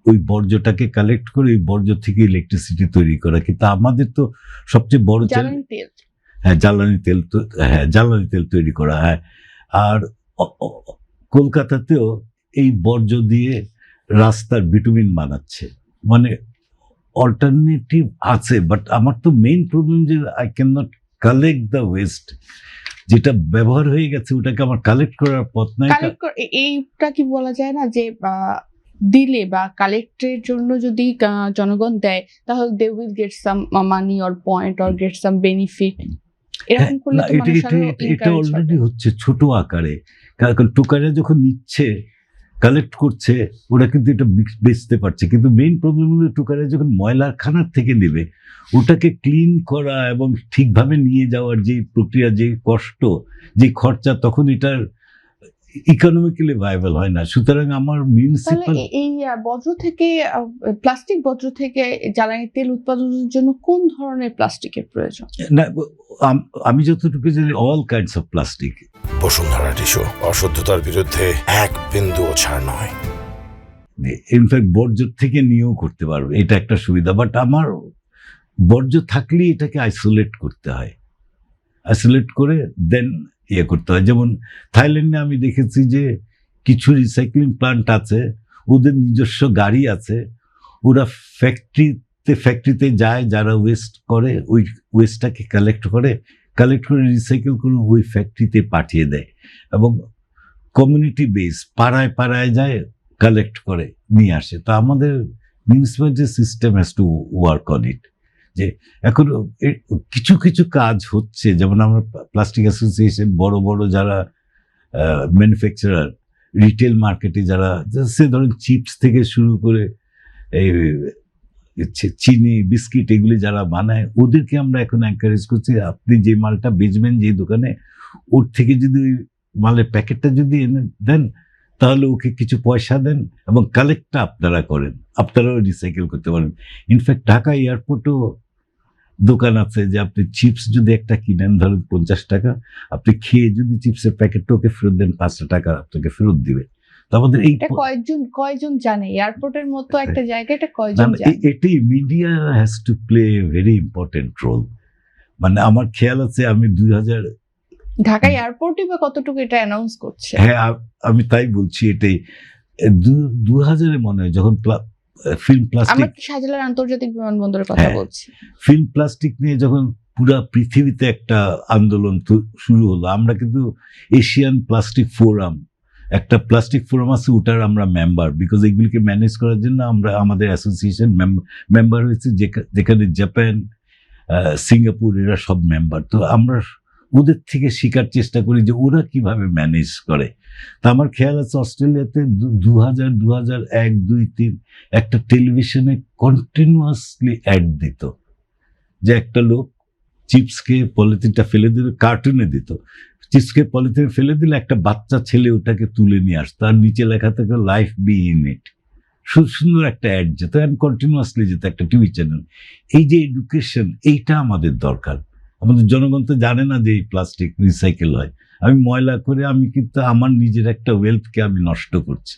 ওই বর্জ্যটাকে কালেক্ট করে ওই বর্জ্য থেকে ইলেকট্রিসিটি তৈরি করা। কিন্তু আমাদের তো সবচেয়ে বড় জ্বালানি তেল তৈরি করা। হ্যাঁ, আর কলকাতাতেও এই বর্জ্য দিয়ে রাস্তার বিটুমিন বানাচ্ছে। মানে অল্টারনেটিভ আছে, বাট আমার তো মেইন প্রবলেম যে I can not collect the West. যেটা ব্যবহার হয়ে গেছে ওটাকে আমার কালেক্ট করার পথ নাই। এইটা কি বলা যায় না যে দিলে বা কালেক্টের জন্য যদি জনগণ দেয় তাহলে they will get some money or point or get some benefit? এরকম করলে তো মানুষ এটা অলরেডি হচ্ছে ছোট আকারে। কারণ টোকারে যখন নিচ্ছে, কালেক্ট করছে, ওরা কিন্তু এটা বেচতে পারছে। কিন্তু মেইন প্রবলেম হলো টোকারে যখন ময়লাখানার থেকে নেবে, ওটাকে ক্লিন করা এবং ঠিকভাবে নিয়ে যাওয়ার যে প্রক্রিয়া, যে কষ্ট, যে খরচা, তখন এটার ইকোনমিক্যালি ভায়াবল হয় না। সুতরাং আমার মিউনিসিপাল এই বর্জ্য থেকে, প্লাস্টিক বর্জ্য থেকে জ্বালানি তেল উৎপাদনের জন্য কোন ধরনের প্লাস্টিকের প্রয়োজন? না, আমি যতটুকু জানি all kinds of plastic. Bashundhara tissue, অশুদ্ধতার বিরুদ্ধে এক বিন্দুও ছাড় নয়। ইনফ্যাক্ট বর্জ্য থেকে নিয়েও করতে পারবে, এটা একটা সুবিধা। বাট আমার বর্জ্য থাকলেই এটাকে আইসোলেট করতে হয়, আইসোলেট করে দেন ইয়ে করতে হয়। যেমন থাইল্যান্ডে আমি দেখেছি যে কিছু রিসাইক্লিং প্লান্ট আছে, ওদের নিজস্ব গাড়ি আছে, ওরা ফ্যাক্টরিতে যায়, যারা ওয়েস্ট করে ওই ওয়েস্টটাকে কালেক্ট করে রিসাইকেল করে ওই ফ্যাক্টরিতে পাঠিয়ে দেয়। এবং কমিউনিটি বেস, পাড়ায় পাড়ায় যায়, কালেক্ট করে নিয়ে আসে। তো আমাদের municipality system has to work on it. যে এখন কিছু কিছু কাজ হচ্ছে, যেমন আমরা প্লাস্টিক অ্যাসোসিয়েশন, বড় বড় যারা ম্যানুফ্যাকচারার, রিটেল মার্কেটে যারা, সে ধরেন চিপস থেকে শুরু করে এই চিনি, বিস্কিট, এগুলি যারা বানায়, ওদেরকে আমরা এখন এনকারেজ করছি, আপনি যে মালটা বেচবেন যে দোকানে, ওর থেকে যদি ওই মালের প্যাকেটটা যদি এনে দেন, তাহলে ওকে কিছু পয়সা দেন এবং কালেক্টটা আপনারা করেন, আপনারাও রিসাইকেল করতে পারেন। ইনফ্যাক্ট ঢাকা এয়ারপোর্টও দোকান আছে যে আপনি চিপস যদি একটা কিনেন, ধরেন 50 টাকা, আপনি খেয়ে যদি চিপসের প্যাকেটটা ওকে ফেরত দেন, 5 টাকা আপনাকে ফেরত দিবে। আমাদের এই কয়জন জানে এয়ারপোর্টের মতো একটা জায়গা, এটা কয়জন জানে? এটাই media has to play very important role. মানে আমার খেয়াল আছে আমি 2000 ঢাকা এয়ারপোর্টই বা কতটুকু এটা অ্যানাউন্স করছে? হ্যাঁ, আমি তাই বলছি, এটাই 2000 মনে হয় যখন ফিল্ম প্লাস্টিক, আমরা শাহজালাল আন্তর্জাতিক বিমানবন্দরের কথা বলছি, ফিল্ম প্লাস্টিক নিয়ে যখন পুরা পৃথিবীতে একটা আন্দোলন শুরু হলো, আমরা কিন্তু এশিয়ান প্লাস্টিক ফোরাম, একটা প্লাস্টিক ফোরাম আছে, ওটার আমরা মেম্বার। বিকজ এগুলিকে ম্যানেজ করার জন্য আমরা আমাদের অ্যাসোসিয়েশন মেম্বার হয়েছে, যেখানে জাপান, সিঙ্গাপুর, এরা সব মেম্বার। তো আমরা ওদের থেকে শেখার চেষ্টা করি যে ওরা কিভাবে ম্যানেজ করে। তা আমার খেয়াল আছে অস্ট্রেলিয়াতে 2000, 2001, 2, 3 একটা টেলিভিশনে কন্টিনিউয়াসলি অ্যাড দিত যে একটা লোক চিপসকে পলিথিনটা ফেলে দিল, কার্টুনে দিত, চিপসকে পলিথিনে ফেলে দিলে একটা বাচ্চা ছেলে ওটাকে তুলে নিয়ে আসতো, আর নিচে লেখা থাকে লাইফ বি ইন ইট। সুন্দর একটা অ্যাড যেত, অ্যান্ড কন্টিনিউয়াসলি যেত, একটা টিভি চ্যানেল। এই যে এডুকেশন, এইটা আমাদের দরকার। আমাদের জনগণ তো জানে না যে এই প্লাস্টিক রিসাইকেল হয়। আমি ময়লা করে আমি কিন্তু আমার নিজের একটা ওয়েলথকে আমি নষ্ট করছি।